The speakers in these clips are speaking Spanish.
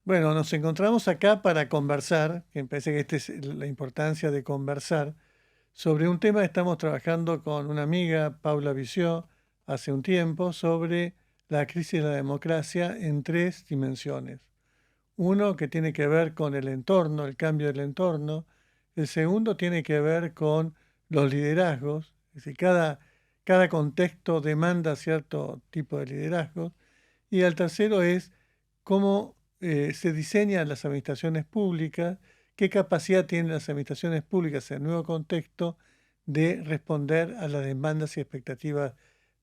Bueno, nos encontramos acá para conversar, que me parece que esta es la importancia de conversar, sobre un tema que estamos trabajando con una amiga, Paula Vició, hace un tiempo, sobre la crisis de la democracia en tres dimensiones. Uno que tiene que ver con el entorno, el cambio del entorno. El segundo tiene que ver con los liderazgos, es decir, cada contexto demanda cierto tipo de liderazgos. Y el tercero es cómo se diseñan las administraciones públicas, qué capacidad tienen las administraciones públicas en el nuevo contexto de responder a las demandas y expectativas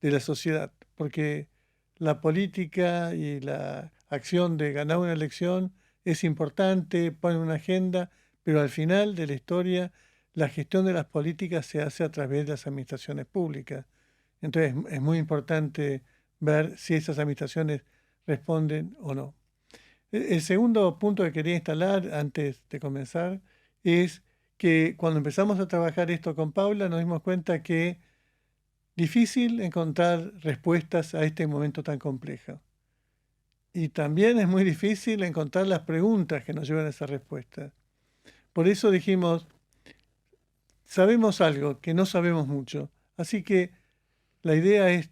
de la sociedad. Porque la política y la acción de ganar una elección es importante, pone una agenda, pero al final de la historia la gestión de las políticas se hace a través de las administraciones públicas. Entonces es muy importante ver si esas administraciones responden o no. El segundo punto que quería instalar antes de comenzar es que cuando empezamos a trabajar esto con Paula nos dimos cuenta que difícil encontrar respuestas a este momento tan complejo. Y también es muy difícil encontrar las preguntas que nos llevan a esa respuesta. Por eso dijimos, sabemos algo que no sabemos mucho. Así que la idea es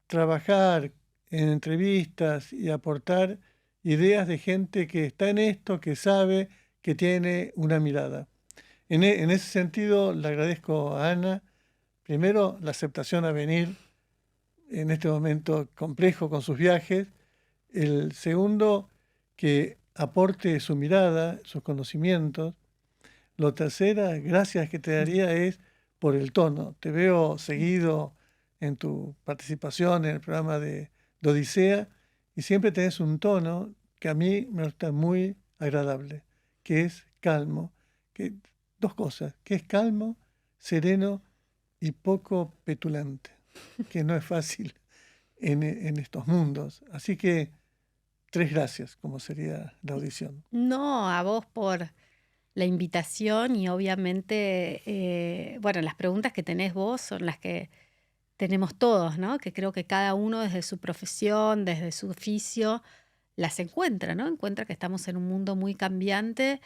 trabajar en entrevistas y aportar ideas de gente que está en esto, que sabe, que tiene una mirada. En ese sentido, le agradezco a Ana, primero, la aceptación a venir en este momento complejo con sus viajes. El segundo, que aporte su mirada, sus conocimientos. Lo tercera, gracias que te daría es por el tono. Te veo seguido en tu participación en el programa de Odisea y siempre tenés un tono que a mí me está muy agradable, que es calmo. Dos cosas, que es calmo, sereno y poco petulante, que no es fácil en estos mundos. Así que tres gracias, como sería la audición. No, a vos por la invitación y obviamente, bueno, las preguntas que tenés vos son las que tenemos todos, ¿no? Que creo que cada uno desde su profesión, desde su oficio, las encuentra, ¿no? Encuentra que estamos en un mundo muy cambiante,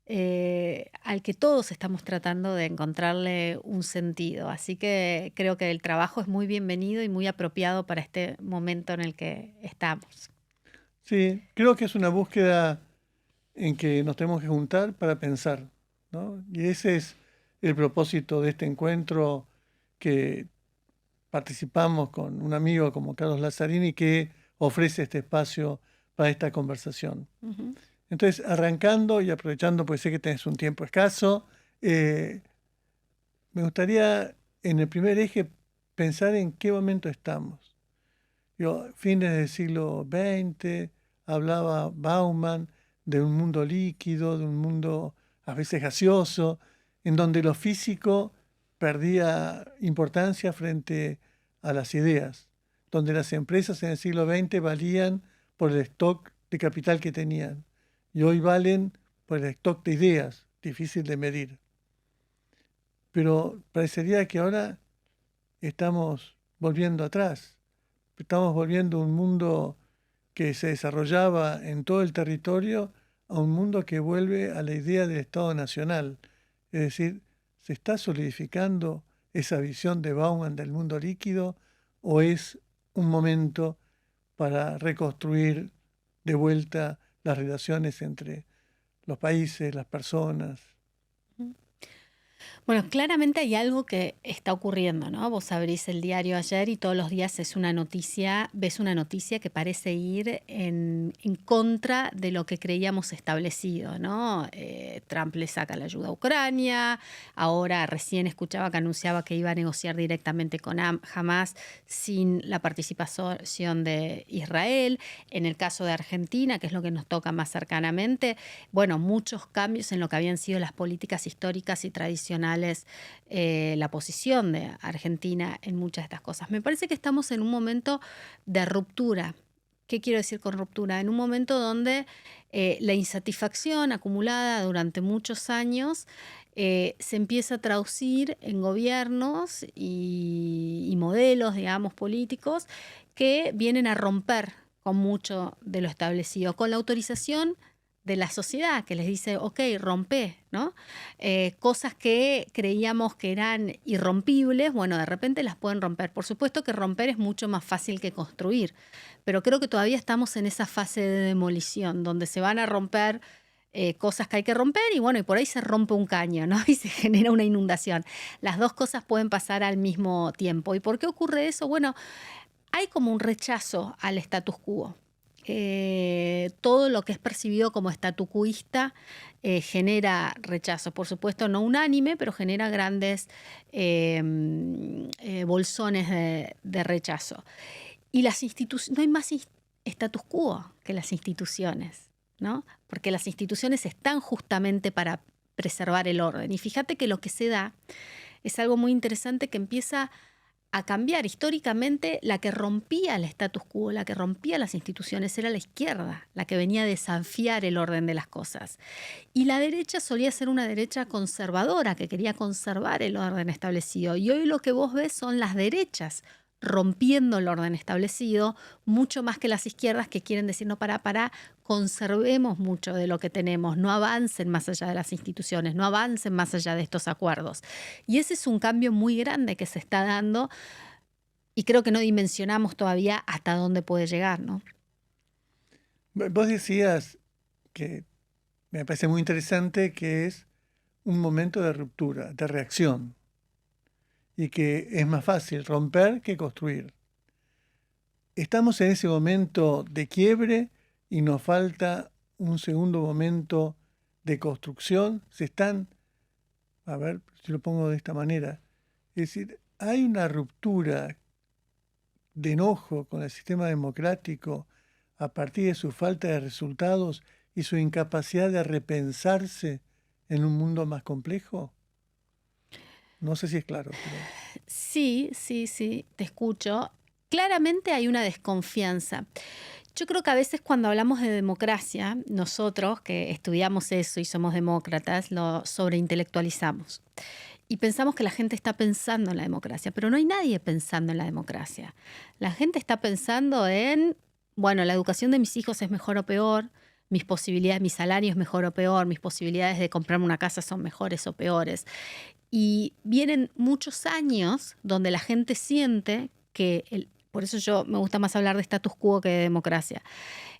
al que todos estamos tratando de encontrarle un sentido. Así que creo que el trabajo es muy bienvenido y muy apropiado para este momento en el que estamos. Sí, creo que es una búsqueda en que nos tenemos que juntar para pensar, ¿no? Y ese es el propósito de este encuentro que participamos con un amigo como Carlos Lazzarini que ofrece este espacio para esta conversación. Ujú. Entonces, arrancando y aprovechando, porque sé que tenés un tiempo escaso, me gustaría en el primer eje pensar en qué momento estamos. Fines del siglo XX, hablaba Bauman de un mundo líquido, de un mundo a veces gaseoso, en donde lo físico perdía importancia frente a las ideas, donde las empresas en el siglo XX valían por el stock de capital que tenían y hoy valen por el stock de ideas, difícil de medir. Pero parecería que ahora estamos volviendo atrás. Estamos volviendo a un mundo que se desarrollaba en todo el territorio a un mundo que vuelve a la idea del Estado Nacional. Es decir, ¿se está solidificando esa visión de Bauman del mundo líquido o es un momento para reconstruir de vuelta las relaciones entre los países, las personas? Bueno, claramente hay algo que está ocurriendo, ¿no? Vos abrís el diario ayer y todos los días es una noticia, ves una noticia que parece ir en contra de lo que creíamos establecido, ¿no? Trump le saca la ayuda a Ucrania, ahora recién escuchaba que anunciaba que iba a negociar directamente con Hamas sin la participación de Israel. En el caso de Argentina, que es lo que nos toca más cercanamente, bueno, muchos cambios en lo que habían sido las políticas históricas y tradicionales, la posición de Argentina en muchas de estas cosas. Me parece que estamos en un momento de ruptura. ¿Qué quiero decir con ruptura? En un momento donde la insatisfacción acumulada durante muchos años se empieza a traducir en gobiernos y modelos, digamos, políticos que vienen a romper con mucho de lo establecido, con la autorización de la sociedad que les dice, ok, rompe, ¿no? Cosas que creíamos que eran irrompibles, bueno, de repente las pueden romper. Por supuesto que romper es mucho más fácil que construir, pero creo que todavía estamos en esa fase de demolición, donde se van a romper cosas que hay que romper y bueno, y por ahí se rompe un caño, ¿no? Y se genera una inundación. Las dos cosas pueden pasar al mismo tiempo. ¿Y por qué ocurre eso? Bueno, hay como un rechazo al status quo. Todo lo que es percibido como statuquista genera rechazo. Por supuesto, no unánime, pero genera grandes bolsones de rechazo. Y las instituciones, no hay más status quo que las instituciones, ¿no? Porque las instituciones están justamente para preservar el orden. Y fíjate que lo que se da es algo muy interesante que empieza a cambiar. Históricamente, la que rompía el status quo, la que rompía las instituciones, era la izquierda, la que venía a desafiar el orden de las cosas. Y la derecha solía ser una derecha conservadora, que quería conservar el orden establecido. Y hoy lo que vos ves son las derechas rompiendo el orden establecido, mucho más que las izquierdas que quieren decir, no, para, conservemos mucho de lo que tenemos, no avancen más allá de las instituciones, no avancen más allá de estos acuerdos. Y ese es un cambio muy grande que se está dando y creo que no dimensionamos todavía hasta dónde puede llegar, ¿no? Vos decías que me parece muy interesante que es un momento de ruptura, de reacción, y que es más fácil romper que construir. Estamos en ese momento de quiebre y nos falta un segundo momento de construcción. Se están, a ver si lo pongo de esta manera, es decir, hay una ruptura de enojo con el sistema democrático a partir de su falta de resultados y su incapacidad de repensarse en un mundo más complejo. No sé si es claro, pero... Sí, te escucho. Claramente hay una desconfianza. Yo creo que a veces cuando hablamos de democracia, nosotros que estudiamos eso y somos demócratas, lo sobreintelectualizamos. Y pensamos que la gente está pensando en la democracia, pero no hay nadie pensando en la democracia. La gente está pensando en, bueno, la educación de mis hijos es mejor o peor, mis posibilidades, mi salario es mejor o peor, mis posibilidades de comprarme una casa son mejores o peores. Y vienen muchos años donde la gente siente que, por eso yo me gusta más hablar de status quo que de democracia,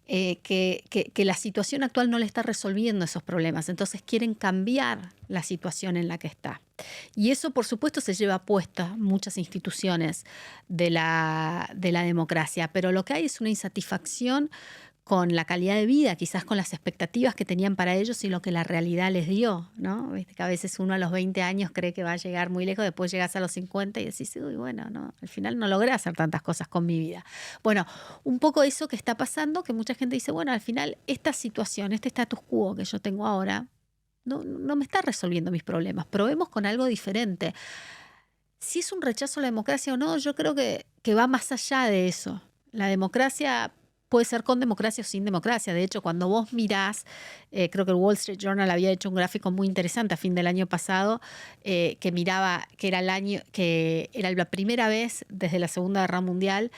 que la situación actual no le está resolviendo esos problemas. Entonces quieren cambiar la situación en la que está. Y eso, por supuesto, se lleva puesta muchas instituciones de la democracia. Pero lo que hay es una insatisfacción con la calidad de vida, quizás con las expectativas que tenían para ellos y lo que la realidad les dio, ¿no? Viste que a veces uno a los 20 años cree que va a llegar muy lejos, después llegas a los 50 y decís, uy, bueno, no, al final no logré hacer tantas cosas con mi vida. Bueno, un poco eso que está pasando, que mucha gente dice, bueno, al final esta situación, este status quo que yo tengo ahora, no me está resolviendo mis problemas, probemos con algo diferente. Si es un rechazo a la democracia o no, yo creo que va más allá de eso. La democracia puede ser con democracia o sin democracia. De hecho, cuando vos mirás, creo que el Wall Street Journal había hecho un gráfico muy interesante a fin del año pasado, que miraba que era la primera vez desde la Segunda Guerra Mundial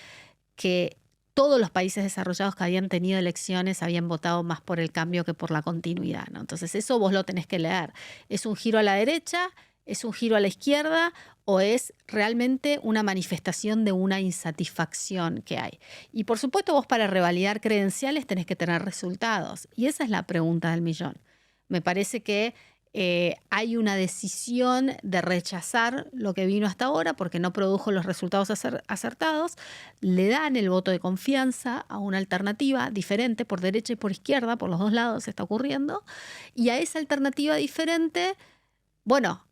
que todos los países desarrollados que habían tenido elecciones habían votado más por el cambio que por la continuidad, ¿no? Entonces eso vos lo tenés que leer. ¿Es un giro a la derecha? ¿Es un giro a la izquierda? ¿O es realmente una manifestación de una insatisfacción que hay? Y por supuesto vos para revalidar credenciales tenés que tener resultados. Y esa es la pregunta del millón. Me parece que hay una decisión de rechazar lo que vino hasta ahora porque no produjo los resultados acertados. Le dan el voto de confianza a una alternativa diferente por derecha y por izquierda, por los dos lados está ocurriendo. Y a esa alternativa diferente, bueno,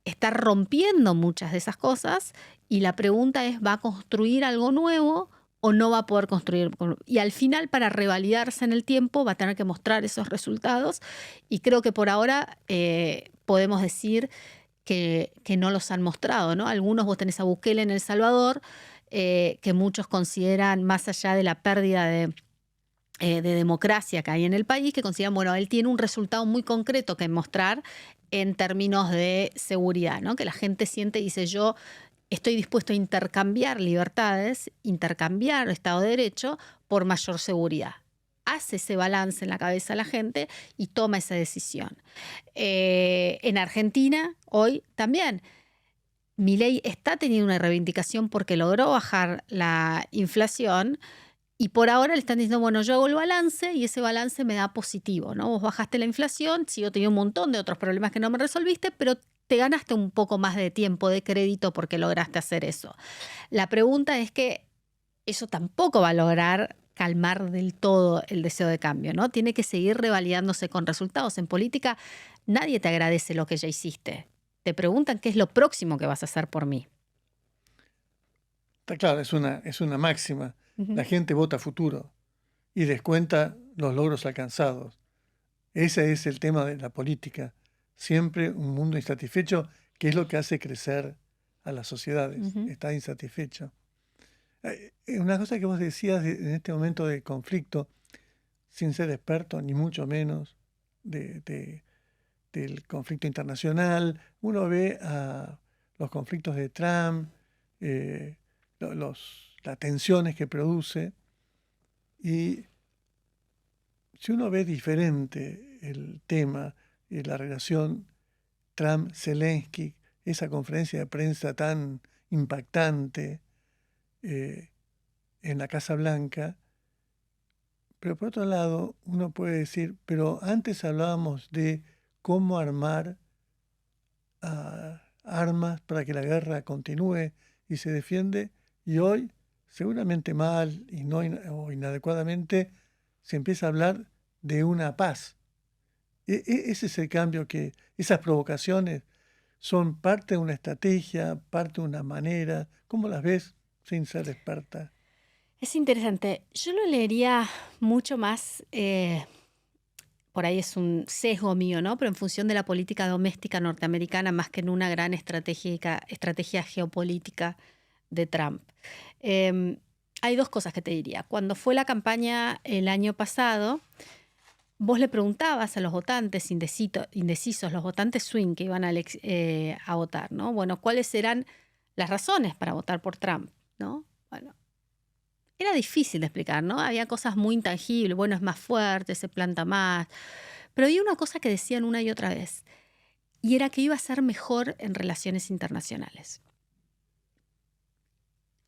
está rompiendo muchas de esas cosas y la pregunta es, ¿va a construir algo nuevo o no va a poder construir? Y al final, para revalidarse en el tiempo, va a tener que mostrar esos resultados y creo que por ahora podemos decir que no los han mostrado, ¿no? Algunos, vos tenés a Bukele en El Salvador, que muchos consideran, más allá de la pérdida de democracia que hay en el país, que consideran, bueno, él tiene un resultado muy concreto que mostrar en términos de seguridad, ¿no? Que la gente siente y dice, yo estoy dispuesto a intercambiar libertades, intercambiar Estado de Derecho por mayor seguridad. hace ese balance en la cabeza de la gente y toma esa decisión. En Argentina, hoy también, Milei está teniendo una reivindicación porque logró bajar la inflación y por ahora le están diciendo, bueno, yo hago el balance y ese balance me da positivo, ¿no? Vos bajaste la inflación, sí, yo tenía un montón de otros problemas que no me resolviste, pero te ganaste un poco más de tiempo, de crédito porque lograste hacer eso. La pregunta es que eso tampoco va a lograr calmar del todo el deseo de cambio, ¿no? Tiene que seguir revalidándose con resultados. En política nadie te agradece lo que ya hiciste. Te preguntan qué es lo próximo que vas a hacer por mí. Está claro, es una máxima. Ujú. La gente vota futuro y descuenta los logros alcanzados. Ese es el tema de la política. Siempre un mundo insatisfecho, que es lo que hace crecer a las sociedades. Ujú. Está insatisfecho. Una cosa que vos decías en este momento de conflicto, sin ser experto, ni mucho menos, del conflicto internacional, uno ve a los conflictos de Trump, eh, las tensiones que produce, y si uno ve diferente el tema, la relación Trump-Zelensky, esa conferencia de prensa tan impactante en la Casa Blanca, pero por otro lado, uno puede decir, pero antes hablábamos de cómo armar armas para que la guerra continúe y se defiende, y hoy, seguramente mal y no o inadecuadamente, se empieza a hablar de una paz. Ese es el cambio que esas provocaciones son parte de una estrategia, parte de una manera. ¿Cómo las ves sin ser experta? Es interesante. Yo lo leería mucho más, por ahí es un sesgo mío, ¿no? Pero en función de la política doméstica norteamericana, más que en una gran estrategia geopolítica de Trump. Em, Hay dos cosas que te diría. Cuando fue la campaña el año pasado, vos le preguntabas a los votantes indecisos, los votantes swing que iban a votar, ¿no? Bueno, ¿cuáles eran las razones para votar por Trump, ¿no? Bueno, era difícil de explicar, ¿no? Había cosas muy intangibles, bueno, es más fuerte, se planta más. Pero había una cosa que decían una y otra vez, y era que iba a ser mejor en relaciones internacionales.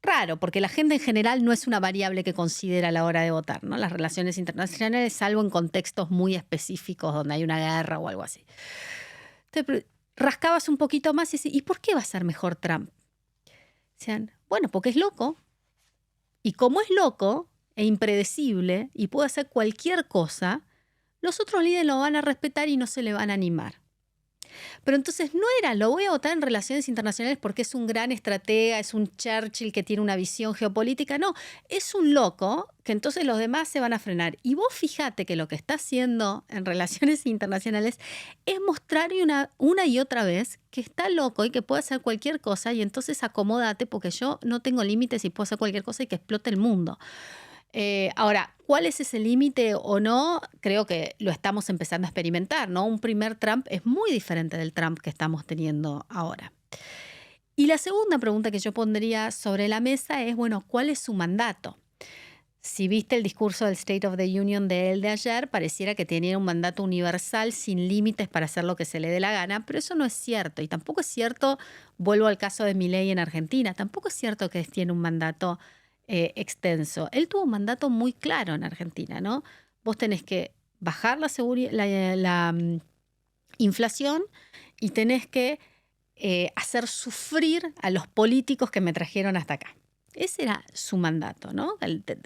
Raro, porque la gente en general no es una variable que considera a la hora de votar, ¿no? Las relaciones internacionales, salvo en contextos muy específicos donde hay una guerra o algo así. Entonces, rascabas un poquito más y decías, ¿y por qué va a ser mejor Trump? Decían, bueno, porque es loco. Y como es loco e impredecible y puede hacer cualquier cosa, los otros líderes lo van a respetar y no se le van a animar. Pero entonces no era, lo voy a votar en relaciones internacionales porque es un gran estratega, es un Churchill que tiene una visión geopolítica. No, es un loco que entonces los demás se van a frenar. Y vos fíjate que lo que está haciendo en relaciones internacionales es mostrar una y otra vez que está loco y que puede hacer cualquier cosa y entonces acomódate porque yo no tengo límites y puedo hacer cualquier cosa y que explote el mundo. Ahora, ¿cuál es ese límite o no? Creo que lo estamos empezando a experimentar, ¿no? Un primer Trump es muy diferente del Trump que estamos teniendo ahora. Y la segunda pregunta que yo pondría sobre la mesa es, bueno, ¿cuál es su mandato? Si viste el discurso del State of the Union de él de ayer, pareciera que tenía un mandato universal sin límites para hacer lo que se le dé la gana, pero eso no es cierto. Y tampoco es cierto, vuelvo al caso de Milei en Argentina, tampoco es cierto que tiene un mandato extenso. Él tuvo un mandato muy claro en Argentina, ¿no? Vos tenés que bajar la inflación y tenés que hacer sufrir a los políticos que me trajeron hasta acá. Ese era su mandato, ¿no?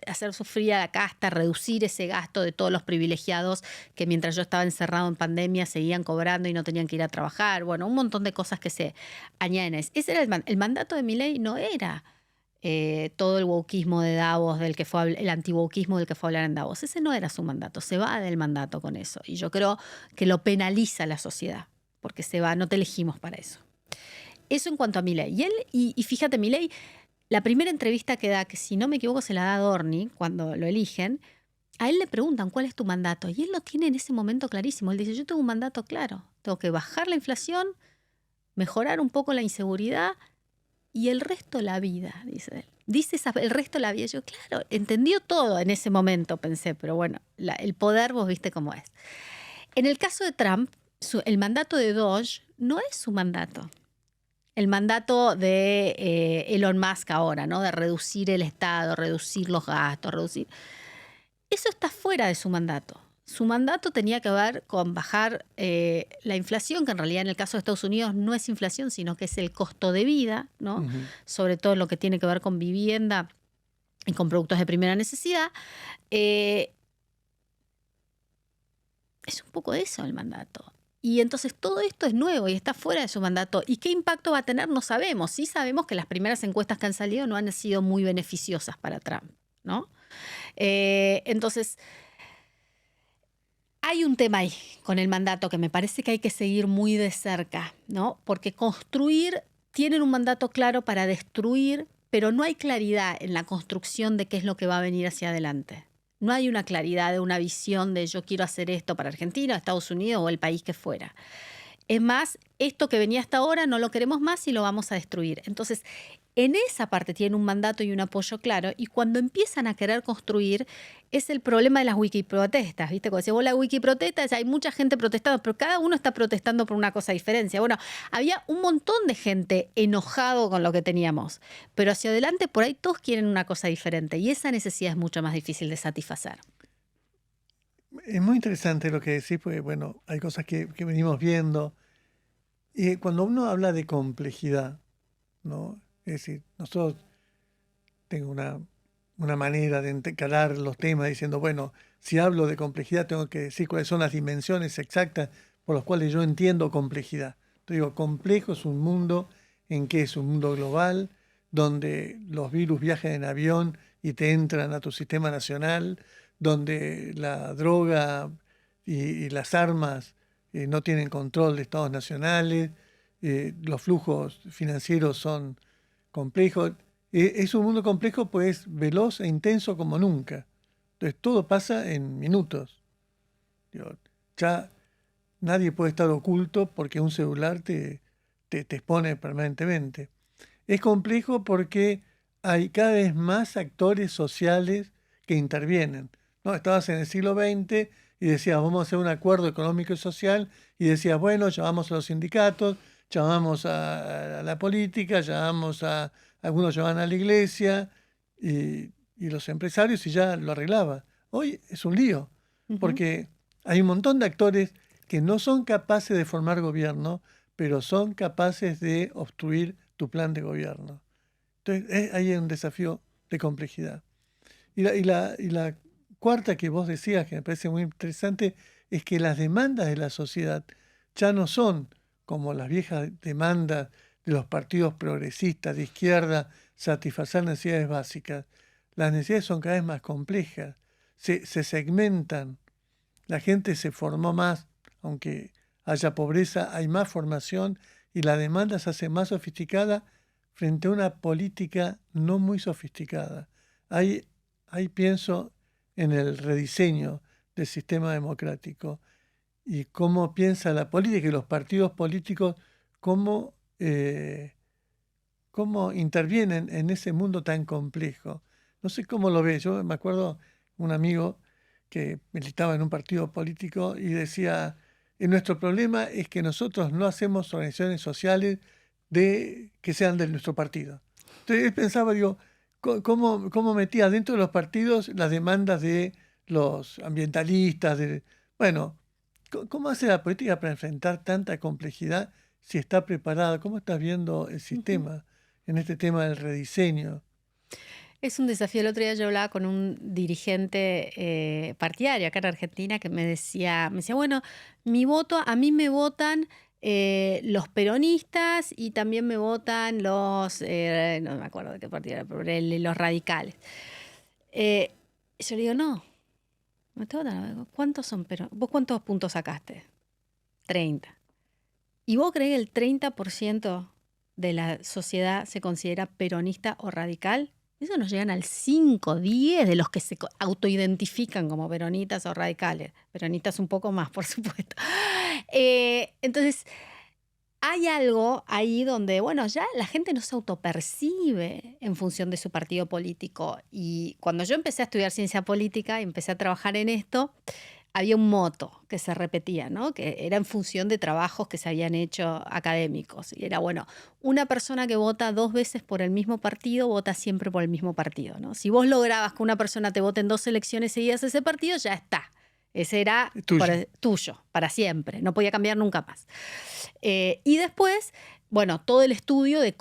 Hacer sufrir a la casta, reducir ese gasto de todos los privilegiados que mientras yo estaba encerrado en pandemia seguían cobrando y no tenían que ir a trabajar. Bueno, un montón de cosas que se añaden. Ese era el mandato de Milei, no era todo el wokismo de Davos, el anti-wokismo del que fue a hablar en Davos. Ese no era su mandato, se va del mandato con eso. Y yo creo que lo penaliza la sociedad, porque se va, no te elegimos para eso. Eso en cuanto a Milei. Y fíjate, Milei, la primera entrevista que da, que si no me equivoco se la da Dorni cuando lo eligen, a él le preguntan cuál es tu mandato. Y él lo tiene en ese momento clarísimo. Él dice, yo tengo un mandato claro. Tengo que bajar la inflación, mejorar un poco la inseguridad y el resto la vida, dice él. dice el resto de la vida. Yo, claro, entendió todo en ese momento, pensé, pero bueno, el poder vos viste cómo es. En el caso de Trump, el mandato de Doge no es su mandato. El mandato de Elon Musk ahora, ¿no? De reducir el Estado, reducir los gastos, reducir... Eso está fuera de su mandato. Su mandato tenía que ver con bajar la inflación, que en realidad en el caso de Estados Unidos no es inflación, sino que es el costo de vida, ¿no? Sobre todo lo que tiene que ver con vivienda y con productos de primera necesidad. Es un poco eso el mandato. Y entonces todo esto es nuevo y está fuera de su mandato. ¿Y qué impacto va a tener? No sabemos. Sí sabemos que las primeras encuestas que han salido no han sido muy beneficiosas para Trump, ¿no? Entonces, hay un tema ahí con el mandato que me parece que hay que seguir muy de cerca, ¿no? Porque tienen un mandato claro para destruir, pero no hay claridad en la construcción de qué es lo que va a venir hacia adelante. No hay una claridad de una visión de yo quiero hacer esto para Argentina, Estados Unidos o el país que fuera. Es más, esto que venía hasta ahora no lo queremos más y lo vamos a destruir. Entonces, en esa parte tienen un mandato y un apoyo claro, y cuando empiezan a querer construir es el problema de las wikiprotestas, ¿viste? Cuando decís vos la wikiprotesta, hay mucha gente protestando, pero cada uno está protestando por una cosa diferente. Bueno, había un montón de gente enojado con lo que teníamos, pero hacia adelante por ahí todos quieren una cosa diferente y esa necesidad es mucho más difícil de satisfacer. Es muy interesante lo que decís, porque bueno, hay cosas que venimos viendo. Y cuando uno habla de complejidad, ¿no? Es decir, nosotros tengo una manera de encarar los temas diciendo, bueno, si hablo de complejidad tengo que decir cuáles son las dimensiones exactas por las cuales yo entiendo complejidad. Entonces digo, complejo es un mundo en que es un mundo global, donde los virus viajan en avión y te entran a tu sistema nacional, donde la droga y las armas no tienen control de estados nacionales, los flujos financieros son complejos. Es un mundo complejo, pues veloz e intenso como nunca. Entonces todo pasa en minutos. Digo, ya nadie puede estar oculto porque un celular te expone permanentemente. Es complejo porque hay cada vez más actores sociales que intervienen, ¿no? Estabas en el siglo XX y decías, vamos a hacer un acuerdo económico y social, y decías, bueno, llamamos a los sindicatos, llamamos a la política, algunos llamaban a la iglesia y los empresarios, y ya lo arreglaba. Hoy es un lío, porque hay un montón de actores que no son capaces de formar gobierno, pero son capaces de obstruir tu plan de gobierno. Entonces, ahí hay un desafío de complejidad. Y la cuarta que vos decías, que me parece muy interesante, es que las demandas de la sociedad ya no son como las viejas demandas de los partidos progresistas de izquierda, satisfacer necesidades básicas. Las necesidades son cada vez más complejas, se segmentan, la gente se formó más, aunque haya pobreza, hay más formación y la demanda se hace más sofisticada frente a una política no muy sofisticada. Ahí pienso en el rediseño del sistema democrático y cómo piensa la política y los partidos políticos, cómo intervienen en ese mundo tan complejo. No sé cómo lo ves. Yo me acuerdo un amigo que militaba en un partido político y decía, nuestro problema es que nosotros no hacemos organizaciones sociales que sean de nuestro partido. Entonces él pensaba, digo, ¿cómo metía dentro de los partidos las demandas de los ambientalistas? Bueno, ¿cómo hace la política para enfrentar tanta complejidad si está preparada? ¿Cómo estás viendo el sistema en este tema del rediseño? Es un desafío. El otro día yo hablaba con un dirigente partidario acá en Argentina que me decía, bueno, mi voto, a mí me votan los peronistas y también me votan no me acuerdo de qué partido era, pero los radicales. Yo le digo, no te votan. ¿Cuántos son peronistas? ¿Vos cuántos puntos sacaste? 30. ¿Y vos creés que el 30% de la sociedad se considera peronista o radical? Eso nos llegan al 5, 10 de los que se autoidentifican como peronistas o radicales. Peronistas un poco más, por supuesto. Entonces, hay algo ahí donde, bueno, ya la gente no se autopercibe en función de su partido político. Y cuando yo empecé a estudiar ciencia política y empecé a trabajar en esto, había un moto que se repetía, ¿no? Que era en función de trabajos que se habían hecho académicos. Y era, bueno, una persona que vota 2 veces por el mismo partido, vota siempre por el mismo partido, ¿no? Si vos lograbas que una persona te vote en 2 elecciones seguidas ese partido, ya está. Ese era Tuyo. tuyo, para siempre. No podía cambiar nunca más. Y después, bueno, todo el estudio de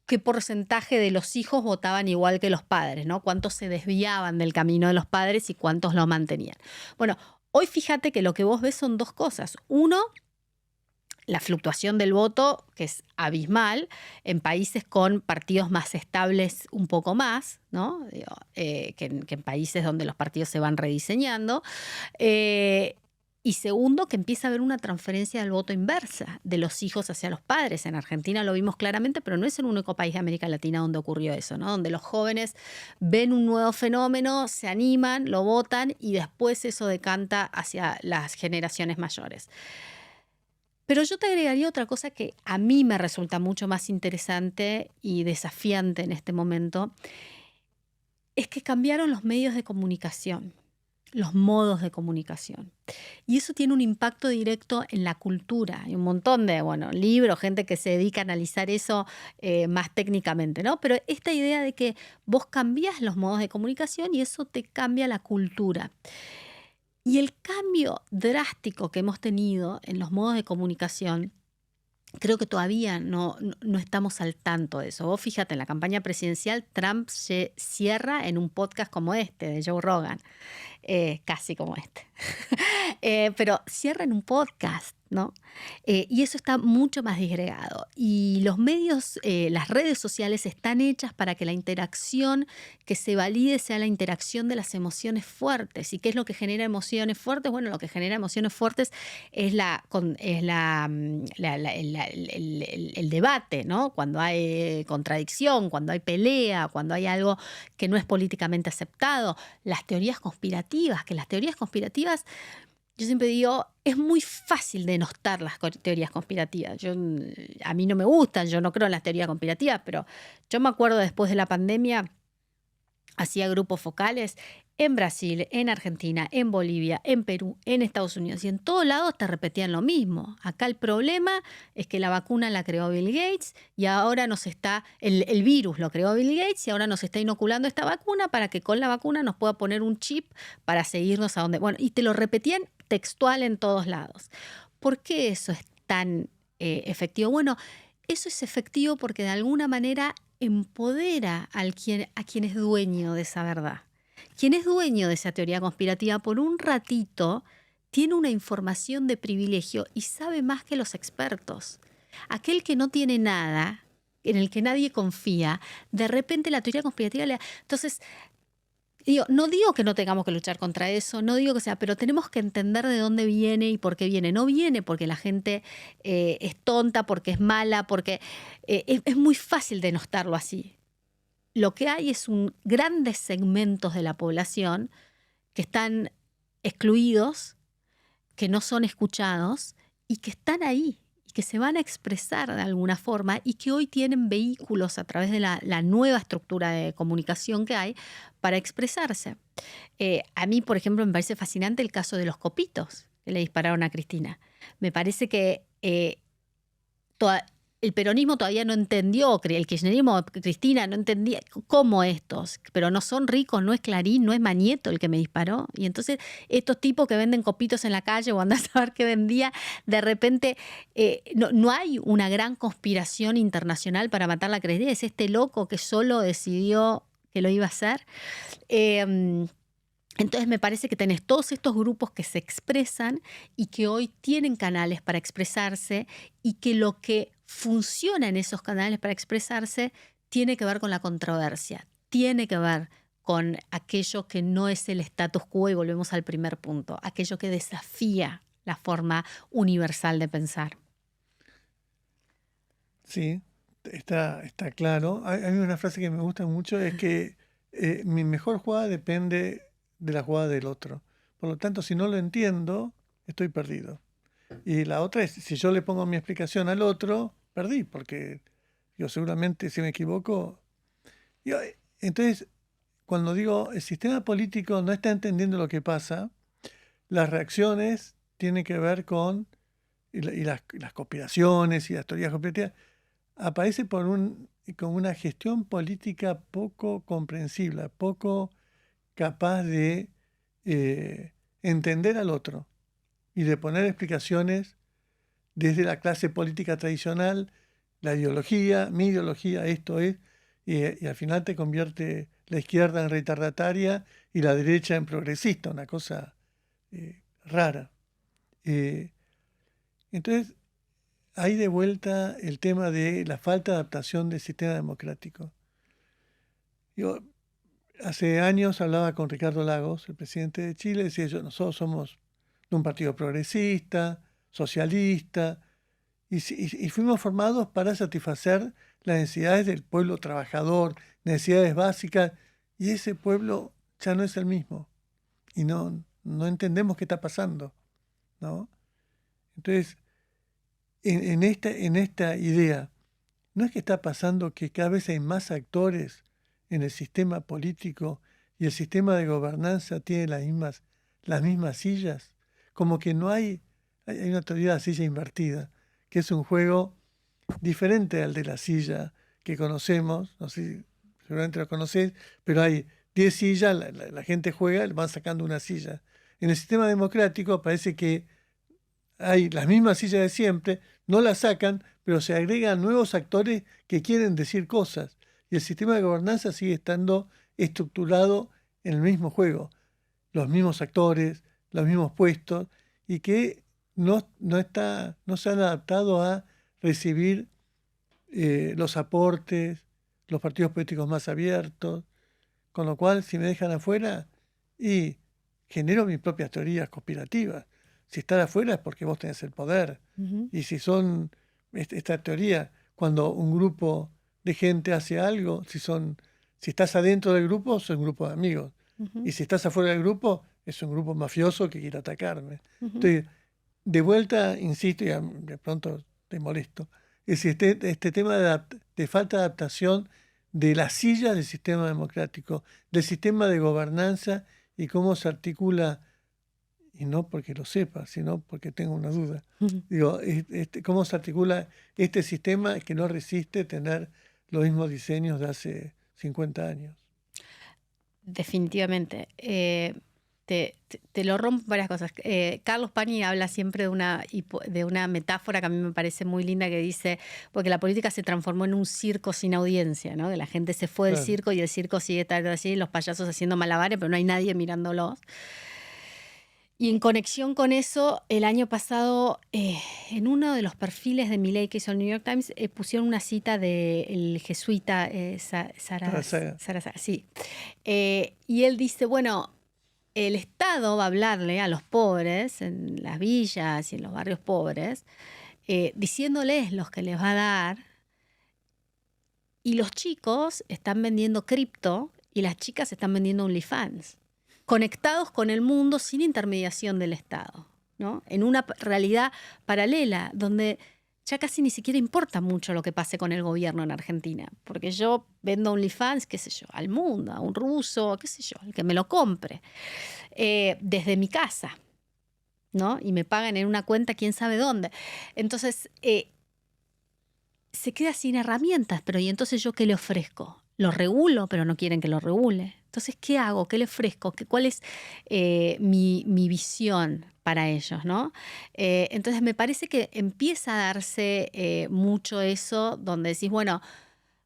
qué porcentaje de los hijos votaban igual que los padres, ¿no? Cuántos se desviaban del camino de los padres y cuántos lo mantenían. Bueno, hoy fíjate que lo que vos ves son 2 cosas. Uno, la fluctuación del voto, que es abismal, en países con partidos más estables un poco más, ¿no? Digo, que en países donde los partidos se van rediseñando. Y segundo, que empieza a haber una transferencia del voto inversa de los hijos hacia los padres. En Argentina lo vimos claramente, pero no es el único país de América Latina donde ocurrió eso, ¿no? Donde los jóvenes ven un nuevo fenómeno, se animan, lo votan y después eso decanta hacia las generaciones mayores. Pero yo te agregaría otra cosa que a mí me resulta mucho más interesante y desafiante en este momento, es que cambiaron los medios de comunicación, los modos de comunicación. Y eso tiene un impacto directo en la cultura. Hay un montón de, bueno, libros, gente que se dedica a analizar eso más técnicamente, ¿no? Pero esta idea de que vos cambiás los modos de comunicación y eso te cambia la cultura. Y el cambio drástico que hemos tenido en los modos de comunicación, creo que todavía no estamos al tanto de eso. Vos fíjate, en la campaña presidencial, Trump se cierra en un podcast como este, de Joe Rogan, casi como este. Pero cierra en un podcast, ¿no? Y eso está mucho más disgregado. Y los medios, las redes sociales están hechas para que la interacción que se valide sea la interacción de las emociones fuertes. ¿Y qué es lo que genera emociones fuertes? Bueno, lo que genera emociones fuertes es el debate, ¿no? Cuando hay contradicción, cuando hay pelea, cuando hay algo que no es políticamente aceptado. Las teorías conspirativas, yo siempre digo, es muy fácil denostar las teorías conspirativas. A mí no me gustan, yo no creo en las teorías conspirativas, pero yo me acuerdo después de la pandemia, hacía grupos focales en Brasil, en Argentina, en Bolivia, en Perú, en Estados Unidos, y en todos lados te repetían lo mismo. Acá el problema es que la vacuna la creó Bill Gates y ahora el virus lo creó Bill Gates y ahora nos está inoculando esta vacuna para que con la vacuna nos pueda poner un chip para seguirnos a donde... Bueno, y te lo repetían textual en todos lados. ¿Por qué eso es tan efectivo? Bueno, eso es efectivo porque de alguna manera empodera a quien es dueño de esa verdad. Quien es dueño de esa teoría conspirativa por un ratito tiene una información de privilegio y sabe más que los expertos. Aquel que no tiene nada, en el que nadie confía, de repente la teoría conspirativa le... Entonces, no digo que no tengamos que luchar contra eso, no digo que sea, pero tenemos que entender de dónde viene y por qué viene. No viene porque la gente es tonta, porque es mala, porque es muy fácil denostarlo así. Lo que hay es grandes segmentos de la población que están excluidos, que no son escuchados y que están ahí y que se van a expresar de alguna forma y que hoy tienen vehículos a través de la nueva estructura de comunicación que hay para expresarse. A mí, por ejemplo, me parece fascinante el caso de los copitos que le dispararon a Cristina. Me parece que el peronismo todavía no entendió, el kirchnerismo, Cristina no entendía cómo estos, pero no son ricos, no es Clarín, no es Mañeto el que me disparó. Y entonces estos tipos que venden copitos en la calle o andás a ver qué vendía, de repente no hay una gran conspiración internacional para matar la Cristina, es este loco que solo decidió que lo iba a hacer. Entonces me parece que tenés todos estos grupos que se expresan y que hoy tienen canales para expresarse y que lo que funciona en esos canales para expresarse tiene que ver con la controversia, tiene que ver con aquello que no es el status quo y volvemos al primer punto, aquello que desafía la forma universal de pensar. Sí, está claro. Hay una frase que me gusta mucho, es que mi mejor jugada depende de la jugada del otro. Por lo tanto, si no lo entiendo, estoy perdido. Y la otra es, si yo le pongo mi explicación al otro, perdí, porque yo seguramente, si me equivoco... entonces, cuando digo el sistema político no está entendiendo lo que pasa, las reacciones tienen que ver con, y las conspiraciones y las teorías conspirativas, aparece con una gestión política poco comprensible, poco capaz de entender al otro y de poner explicaciones desde la clase política tradicional, la ideología, mi ideología, esto es, y al final te convierte la izquierda en retardataria y la derecha en progresista, una cosa rara. Entonces, hay de vuelta el tema de la falta de adaptación del sistema democrático. Yo hace años hablaba con Ricardo Lagos, el presidente de Chile, decía yo, nosotros somos de un partido progresista, socialista, y fuimos formados para satisfacer las necesidades del pueblo trabajador, necesidades básicas, y ese pueblo ya no es el mismo. Y no entendemos qué está pasando, ¿no? Entonces, en esta idea, ¿no es que está pasando que cada vez hay más actores en el sistema político y el sistema de gobernanza tiene las mismas sillas? Como que no hay una teoría de la silla invertida, que es un juego diferente al de la silla que conocemos, no sé si seguramente lo conocés, pero hay 10 sillas, la gente juega, van sacando una silla. En el sistema democrático parece que hay las mismas sillas de siempre, no las sacan, pero se agregan nuevos actores que quieren decir cosas. Y el sistema de gobernanza sigue estando estructurado en el mismo juego, los mismos actores, los mismos puestos, y que no se han adaptado a recibir los aportes, los partidos políticos más abiertos, con lo cual si me dejan afuera, y genero mis propias teorías conspirativas. Si estás afuera es porque vos tenés el poder. Ujú. Y si son esta teoría, cuando un grupo de gente hace algo, si estás adentro del grupo, es un grupo de amigos. Ujú. Y si estás afuera del grupo, es un grupo mafioso que quiere atacarme. Ujú. Entonces, de vuelta, insisto, y de pronto te molesto, es este tema de falta de adaptación de las sillas del sistema democrático, del sistema de gobernanza y cómo se articula, y no porque lo sepa, sino porque tengo una duda. Ujú. Digo, cómo se articula este sistema que no resiste tener los mismos diseños de hace 50 años. Definitivamente. Te lo rompo varias cosas. Carlos Pañi habla siempre de una metáfora que a mí me parece muy linda, que dice, porque la política se transformó en un circo sin audiencia, ¿no? Que la gente se fue del Claro. circo y el circo sigue estando allí, los payasos haciendo malabares, pero no hay nadie mirándolos. Y en conexión con eso, el año pasado, en uno de los perfiles de Milei que hizo el New York Times, pusieron una cita del jesuita Sarasa, sí. Y él dice, bueno, el Estado va a hablarle a los pobres en las villas y en los barrios pobres, diciéndoles lo que les va a dar, y los chicos están vendiendo cripto y las chicas están vendiendo OnlyFans, conectados con el mundo sin intermediación del Estado, ¿no? En una realidad paralela donde ya casi ni siquiera importa mucho lo que pase con el gobierno en Argentina, porque yo vendo OnlyFans, qué sé yo, al mundo, a un ruso, qué sé yo, el que me lo compre, desde mi casa, ¿no? Y me pagan en una cuenta quién sabe dónde. Entonces, se queda sin herramientas, pero ¿y entonces yo qué le ofrezco? Lo regulo, pero no quieren que lo regule. Entonces, ¿qué hago? ¿Qué le ofrezco? ¿Cuál es mi visión para ellos, ¿no? Entonces, me parece que empieza a darse mucho eso, donde decís, bueno,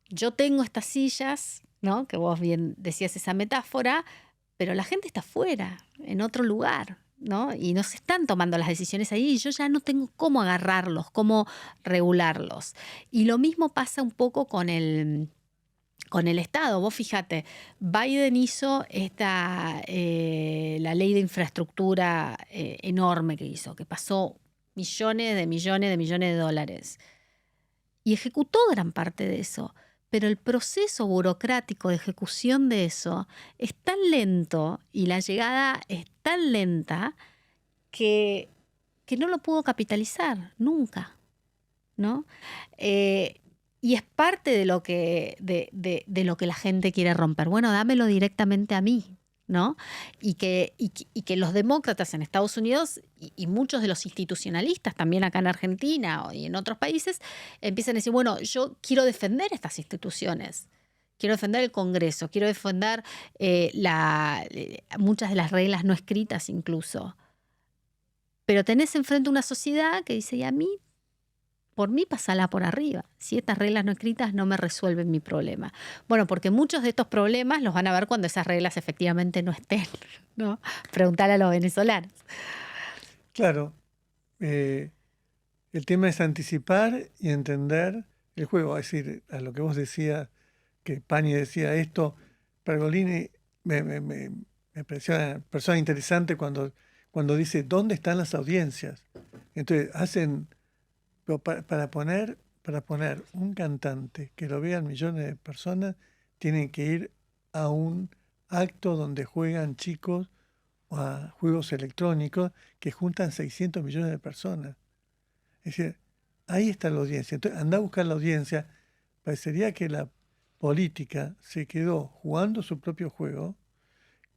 yo tengo estas sillas, ¿no? Que vos bien decías esa metáfora, pero la gente está afuera, en otro lugar, ¿no? Y no se están tomando las decisiones ahí y yo ya no tengo cómo agarrarlos, cómo regularlos. Y lo mismo pasa un poco con el Estado. Vos fíjate, Biden hizo la ley de infraestructura enorme que hizo, que pasó millones de dólares. Y ejecutó gran parte de eso. Pero el proceso burocrático de ejecución de eso es tan lento y la llegada es tan lenta que que no lo pudo capitalizar nunca, ¿no? Y es parte de lo de lo que la gente quiere romper. Bueno, dámelo directamente a mí, ¿no? Y que los demócratas en Estados Unidos y muchos de los institucionalistas, también acá en Argentina y en otros países, empiezan a decir, bueno, yo quiero defender estas instituciones. Quiero defender el Congreso, quiero defender muchas de las reglas no escritas incluso. Pero tenés enfrente una sociedad que dice, y a mí, por mí pasala por arriba. Si estas reglas no escritas no me resuelven mi problema. Bueno, porque muchos de estos problemas los van a ver cuando esas reglas efectivamente no estén, ¿no? Preguntale a los venezolanos. Claro, el tema es anticipar y entender el juego. Es decir, a lo que vos decías, que Pani decía esto, Pergolini me pareció una persona interesante cuando dice, ¿dónde están las audiencias? Entonces, hacen... Pero para poner un cantante que lo vean millones de personas, tienen que ir a un acto donde juegan chicos o a juegos electrónicos que juntan 600 millones de personas. Es decir, ahí está la audiencia. Entonces, anda a buscar la audiencia. Parecería que la política se quedó jugando su propio juego,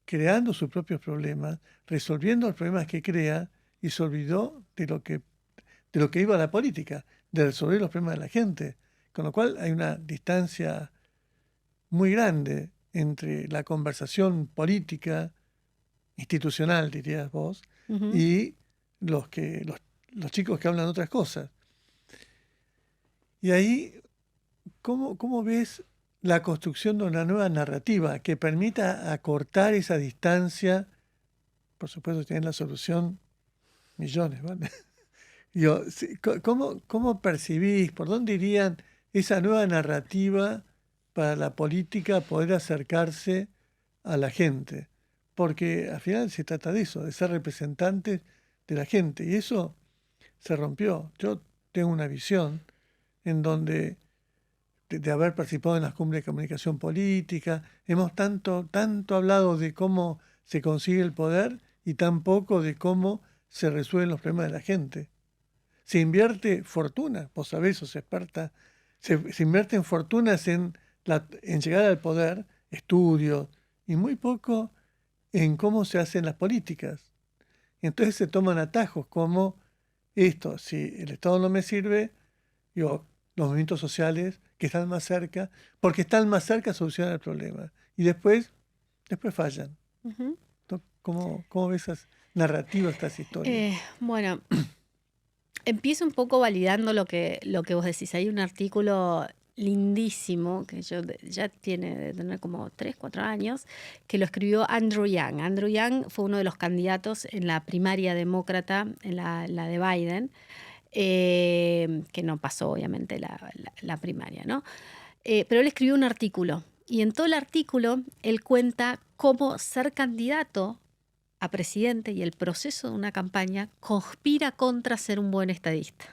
creando sus propios problemas, resolviendo los problemas que crea y se olvidó de lo que iba a la política, de resolver los problemas de la gente. Con lo cual hay una distancia muy grande entre la conversación política, institucional, dirías vos, Uh-huh. y los chicos que hablan otras cosas. Y ahí, ¿cómo ves la construcción de una nueva narrativa que permita acortar esa distancia? Por supuesto, tienen la solución millones, ¿vale? ¿Cómo percibís, por dónde irían esa nueva narrativa para la política poder acercarse a la gente? Porque al final se trata de eso, de ser representantes de la gente. Y eso se rompió. Yo tengo una visión en donde, de haber participado en las cumbres de comunicación política, hemos tanto hablado de cómo se consigue el poder y tan poco de cómo se resuelven los problemas de la gente. Se invierte fortuna, vos sabés, sos experta, se invierten fortunas en llegar al poder, estudios, y muy poco en cómo se hacen las políticas. Entonces se toman atajos como esto, si el Estado no me sirve, los movimientos sociales que están más cerca, porque están más cerca solucionan el problema. Y después fallan. Uh-huh. ¿Cómo ves esas narrativas, estas historias? Bueno, empiezo un poco validando lo que vos decís. Hay un artículo lindísimo que ya de tener como 3, 4 años, que lo escribió Andrew Yang. Andrew Yang fue uno de los candidatos en la primaria demócrata, en la de Biden, que no pasó obviamente la primaria, ¿no? Pero él escribió un artículo y en todo el artículo él cuenta cómo ser candidato a presidente y el proceso de una campaña conspira contra ser un buen estadista.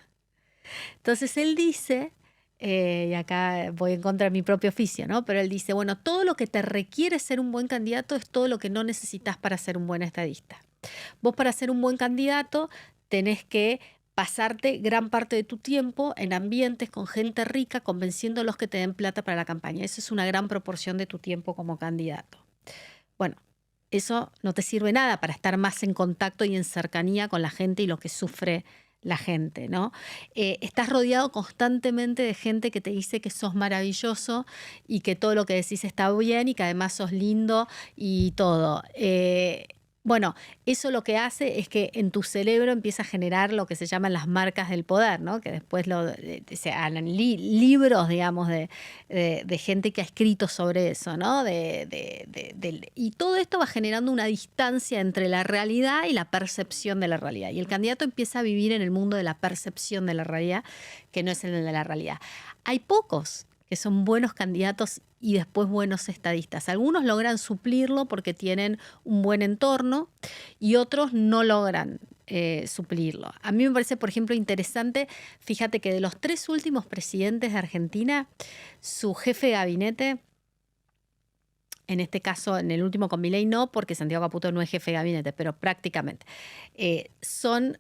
Entonces él dice, y acá voy en contra de mi propio oficio, ¿no? Pero él dice, bueno, todo lo que te requiere ser un buen candidato es todo lo que no necesitas para ser un buen estadista. Vos para ser un buen candidato tenés que pasarte gran parte de tu tiempo en ambientes con gente rica, convenciéndolos que te den plata para la campaña. Eso es una gran proporción de tu tiempo como candidato. Bueno, eso no te sirve nada para estar más en contacto y en cercanía con la gente y lo que sufre la gente, ¿no? Estás rodeado constantemente de gente que te dice que sos maravilloso y que todo lo que decís está bien y que además sos lindo y todo. Bueno, eso lo que hace es que en tu cerebro empieza a generar lo que se llaman las marcas del poder, ¿no? Que después se hablan libros, digamos, de gente que ha escrito sobre eso, ¿no? Y todo esto va generando una distancia entre la realidad y la percepción de la realidad. Y el candidato empieza a vivir en el mundo de la percepción de la realidad, que no es el de la realidad. Hay pocos que son buenos candidatos y después buenos estadistas. Algunos logran suplirlo porque tienen un buen entorno y otros no logran suplirlo. A mí me parece, por ejemplo, interesante, fíjate que de los 3 últimos presidentes de Argentina, su jefe de gabinete En este caso, en el último con Milei no, porque Santiago Caputo no es jefe de gabinete, pero prácticamente.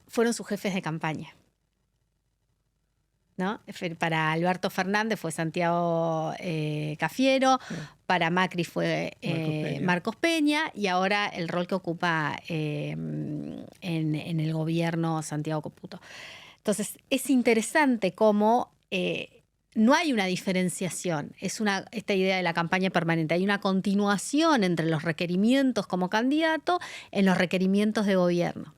Fueron sus jefes de campaña, ¿no? Para Alberto Fernández fue Santiago Cafiero, Sí, para Macri fue Marcos Peña. Marcos Peña, y ahora el rol que ocupa en el gobierno Santiago Caputo. Entonces, es interesante cómo no hay una diferenciación, esta idea de la campaña permanente, hay una continuación entre los requerimientos como candidato en los requerimientos de gobierno.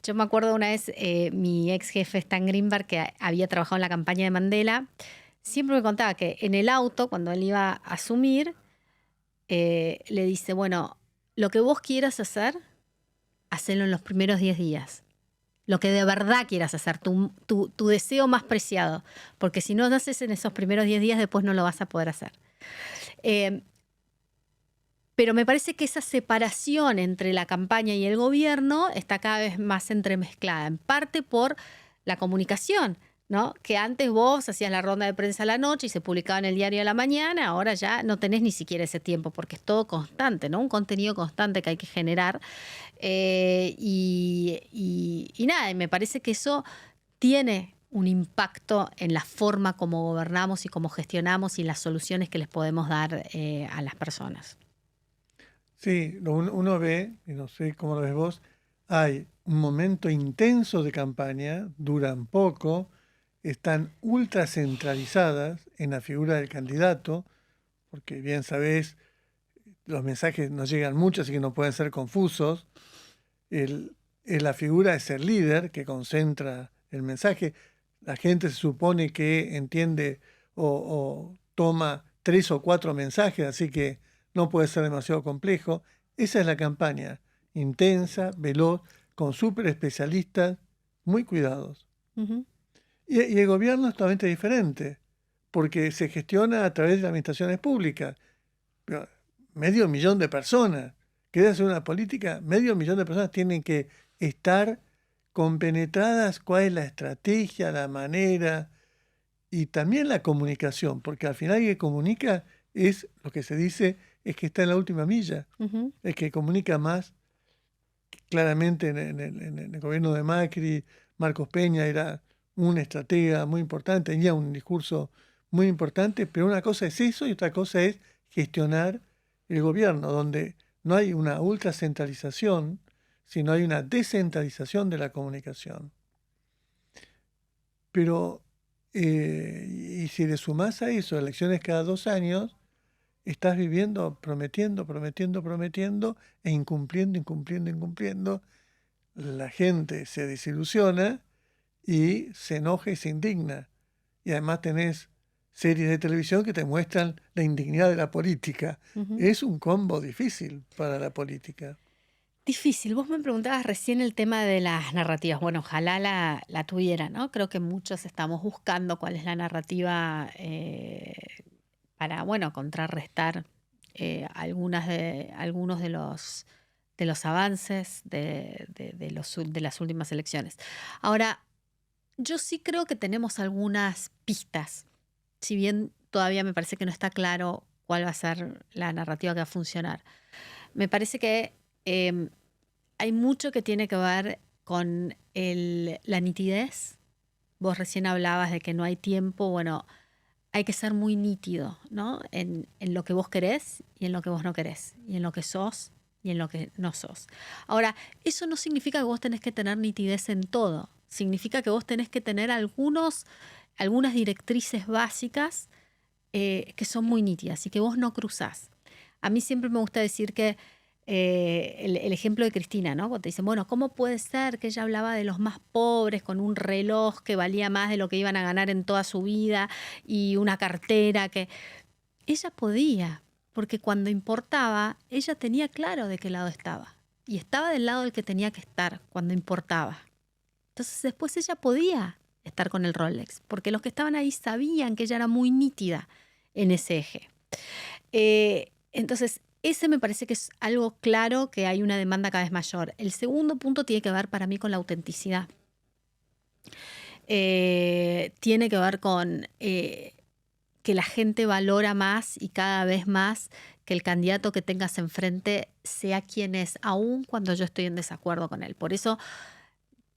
Yo me acuerdo una vez, mi ex jefe Stan Greenberg, que había trabajado en la campaña de Mandela, siempre me contaba que en el auto, cuando él iba a asumir, le dice, bueno, lo que vos quieras hacer, hacelo en los primeros 10 días. Lo que de verdad quieras hacer, tu deseo más preciado. Porque si no lo haces en esos primeros 10 días, después no lo vas a poder hacer. Pero me parece que esa separación entre la campaña y el gobierno está cada vez más entremezclada, en parte por la comunicación, ¿no? Que antes vos hacías la ronda de prensa a la noche y se publicaba en el diario a la mañana, ahora ya no tenés ni siquiera ese tiempo porque es todo constante, ¿no? Un contenido constante que hay que generar. Y nada, y me parece que eso tiene un impacto en la forma como gobernamos y cómo gestionamos y las soluciones que les podemos dar a las personas. Sí, uno ve, y no sé cómo lo ves vos, hay un momento intenso de campaña, duran poco, están ultra centralizadas en la figura del candidato, porque bien sabés, los mensajes nos llegan mucho, así que no pueden ser confusos. La figura es el líder que concentra el mensaje. La gente se supone que entiende o toma 3 o 4 mensajes, así que no puede ser demasiado complejo. Esa es la campaña, intensa, veloz, con súper especialistas, muy cuidados. Uh-huh. Y el gobierno es totalmente diferente, porque se gestiona a través de las administraciones públicas. Pero 500.000 de personas, ¿querés hacer una política? 500.000 de personas tienen que estar compenetradas cuál es la estrategia, la manera y también la comunicación, porque al final el que comunica es lo que se dice, es que está en la última milla, Uh-huh. el que comunica más. Claramente en el gobierno de Macri, Marcos Peña era un estratega muy importante, tenía un discurso muy importante, pero una cosa es eso y otra cosa es gestionar el gobierno, donde no hay una ultracentralización, sino hay una descentralización de la comunicación. Pero, y si le sumás a eso elecciones cada 2 años, estás viviendo prometiendo, prometiendo, prometiendo e incumpliendo, incumpliendo, incumpliendo. La gente se desilusiona y se enoja y se indigna. Y además tenés series de televisión que te muestran la indignidad de la política. Uh-huh. Es un combo difícil para la política. Difícil. Vos me preguntabas recién el tema de las narrativas. Bueno, ojalá la tuviera, ¿no? Creo que muchos estamos buscando cuál es la narrativa para, bueno, contrarrestar algunos de los avances de las últimas elecciones. Ahora, yo sí creo que tenemos algunas pistas, si bien todavía me parece que no está claro cuál va a ser la narrativa que va a funcionar. Me parece que hay mucho que tiene que ver con la nitidez. Vos recién hablabas de que no hay tiempo. Bueno, hay que ser muy nítido, ¿no? En lo que vos querés y en lo que vos no querés, y en lo que sos y en lo que no sos. Ahora, eso no significa que vos tenés que tener nitidez en todo. Significa que vos tenés que tener algunas directrices básicas que son muy nítidas y que vos no cruzás. A mí siempre me gusta decir que el ejemplo de Cristina, ¿no? Cuando te dicen, bueno, ¿cómo puede ser que ella hablaba de los más pobres con un reloj que valía más de lo que iban a ganar en toda su vida y una cartera que... Ella podía, porque cuando importaba, ella tenía claro de qué lado estaba. Y estaba del lado del que tenía que estar cuando importaba. Entonces después ella podía estar con el Rolex, porque los que estaban ahí sabían que ella era muy nítida en ese eje. Entonces, ese me parece que es algo claro, que hay una demanda cada vez mayor. El segundo punto tiene que ver para mí con la autenticidad. Tiene que ver con que la gente valora más y cada vez más que el candidato que tengas enfrente sea quien es, aun cuando yo estoy en desacuerdo con él. Por eso,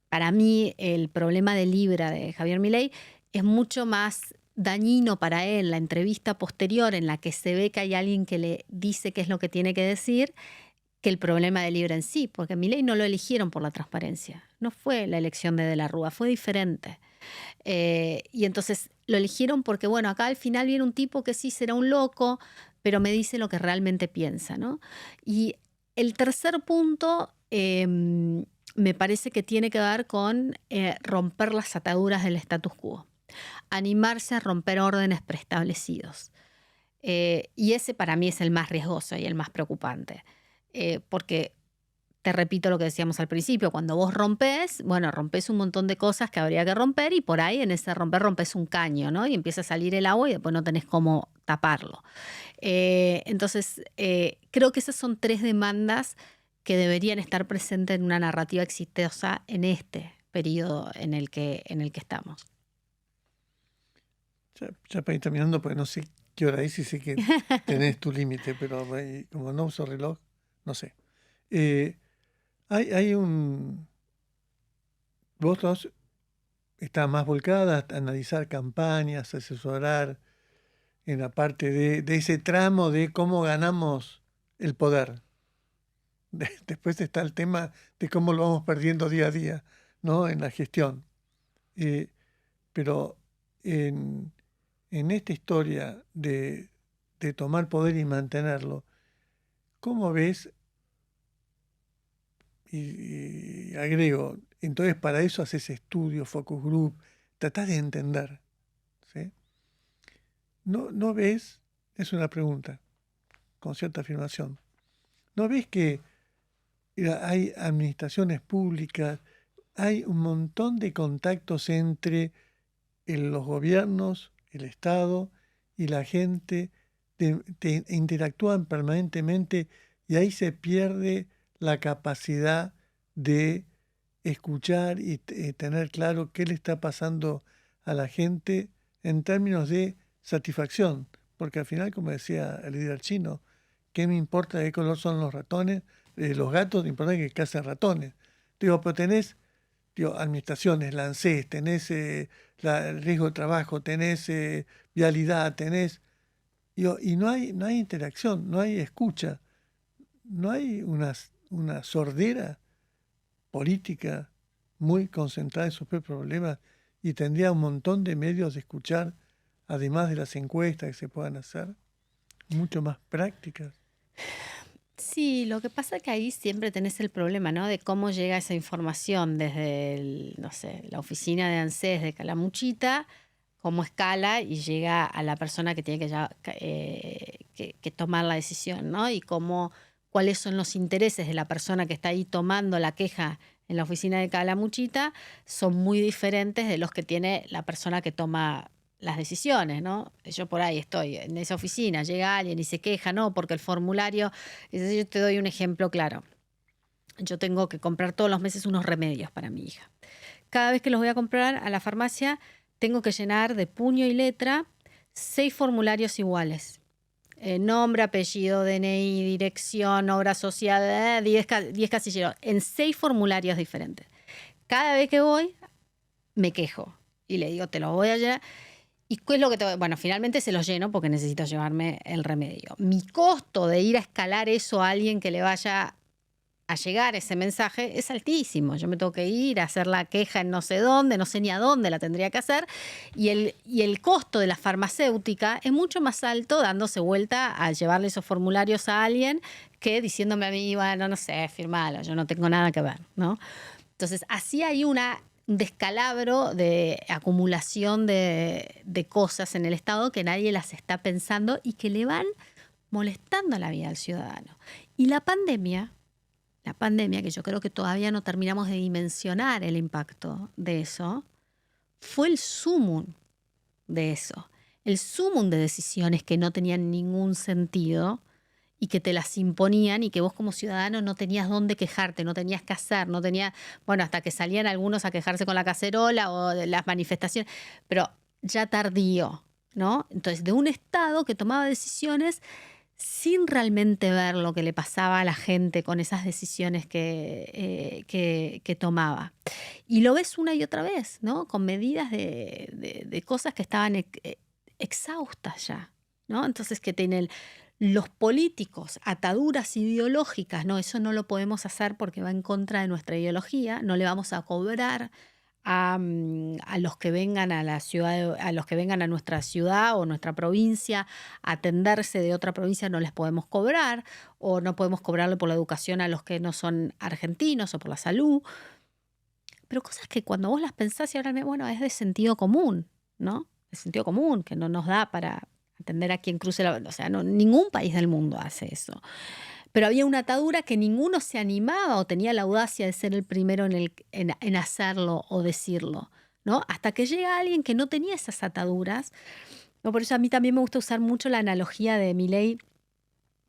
para mí, el problema de Libra de Javier Milei es mucho más dañino para él, la entrevista posterior en la que se ve que hay alguien que le dice qué es lo que tiene que decir, que el problema de Libra en sí, porque Milei no lo eligieron por la transparencia, no fue la elección de la Rúa, fue diferente. Y entonces lo eligieron porque, bueno, acá al final viene un tipo que sí será un loco, pero me dice lo que realmente piensa, ¿no? Y el tercer punto me parece que tiene que ver con romper las ataduras del status quo, animarse a romper órdenes preestablecidos. Y ese para mí es el más riesgoso y el más preocupante, porque te repito lo que decíamos al principio, cuando vos rompes, bueno, rompes un montón de cosas que habría que romper y por ahí en ese romper rompes un caño, ¿no? Y empieza a salir el agua y después no tenés cómo taparlo. Entonces, creo que esas son 3 demandas que deberían estar presentes en una narrativa exitosa en este periodo en el que estamos. Ya para ir terminando, porque no sé qué hora es y sé que tenés tu límite, pero como no uso reloj, no sé. Hay un... Vos dos estás más volcada a analizar campañas, a asesorar en la parte de ese tramo de cómo ganamos el poder. Después está el tema de cómo lo vamos perdiendo día a día, ¿no? En la gestión. Pero en esta historia de tomar poder y mantenerlo, ¿cómo ves? Y agrego, entonces para eso haces estudios, focus group, tratás de entender, ¿sí? ¿No ves? Es una pregunta, con cierta afirmación. ¿No ves que hay administraciones públicas, hay un montón de contactos entre los gobiernos, el Estado y la gente, interactúan permanentemente y ahí se pierde la capacidad de escuchar y tener claro qué le está pasando a la gente en términos de satisfacción? Porque al final, como decía el líder chino, ¿qué me importa de qué color son los ratones? Los gatos, me importa que cacen ratones. Digo, pero tenés administraciones, la ANSES, tenés el riesgo de trabajo, tenés vialidad, tenés... y no hay interacción, no hay escucha, no hay una sordera política muy concentrada en sus propios problemas y tendría un montón de medios de escuchar, además de las encuestas que se puedan hacer, mucho más prácticas. Sí, lo que pasa es que ahí siempre tenés el problema, ¿no? De cómo llega esa información desde, no sé, la oficina de ANSES de Calamuchita, cómo escala y llega a la persona que tiene que tomar la decisión, ¿no? Y cuáles son los intereses de la persona que está ahí tomando la queja en la oficina de Calamuchita son muy diferentes de los que tiene la persona que toma las decisiones, ¿no? Yo por ahí estoy en esa oficina, llega alguien y se queja, ¿no? Porque el formulario, es decir, yo te doy un ejemplo claro. Yo tengo que comprar todos los meses unos remedios para mi hija. Cada vez que los voy a comprar a la farmacia, tengo que llenar de puño y letra 6 formularios iguales. Nombre, apellido, DNI, dirección, obra social, 10 casilleros, en 6 formularios diferentes. Cada vez que voy, me quejo y le digo, te lo voy a llenar. ¿Y qué es lo que Bueno, finalmente se los lleno porque necesito llevarme el remedio. Mi costo de ir a escalar eso a alguien que le vaya a llegar ese mensaje es altísimo. Yo me tengo que ir a hacer la queja en no sé dónde, no sé ni a dónde la tendría que hacer. Y el costo de la farmacéutica es mucho más alto dándose vuelta a llevarle esos formularios a alguien que diciéndome a mí, bueno, no sé, firmalo, yo no tengo nada que ver, ¿no? Entonces, así hay un descalabro de acumulación de cosas en el Estado que nadie las está pensando y que le van molestando la vida al ciudadano. Y la pandemia, que yo creo que todavía no terminamos de dimensionar el impacto de eso, fue el sumum de eso. El sumum de decisiones que no tenían ningún sentido y que te las imponían y que vos como ciudadano no tenías dónde quejarte, no tenías que hacer, no tenías, bueno, hasta que salían algunos a quejarse con la cacerola o de las manifestaciones, pero ya tardío. ¿no? Entonces, de un Estado que tomaba decisiones sin realmente ver lo que le pasaba a la gente con esas decisiones que tomaba. Y lo ves una y otra vez, ¿no? Con medidas de cosas que estaban exhaustas ya, ¿no? Entonces, que tienen los políticos ataduras ideológicas, no, eso no lo podemos hacer porque va en contra de nuestra ideología, no le vamos a cobrar a los que vengan a la ciudad, a los que vengan a nuestra ciudad o nuestra provincia a atenderse de otra provincia, no les podemos cobrar, o no podemos cobrarle por la educación a los que no son argentinos o por la salud. Pero cosas que cuando vos las pensás y ahora, bueno, es de sentido común, ¿no? De sentido común, que no nos da para atender a quien cruce la... O sea, no, ningún país del mundo hace eso. Pero había una atadura que ninguno se animaba o tenía la audacia de ser el primero en hacerlo o decirlo, ¿no? Hasta que llega alguien que no tenía esas ataduras, ¿no? Por eso a mí también me gusta usar mucho la analogía de Milei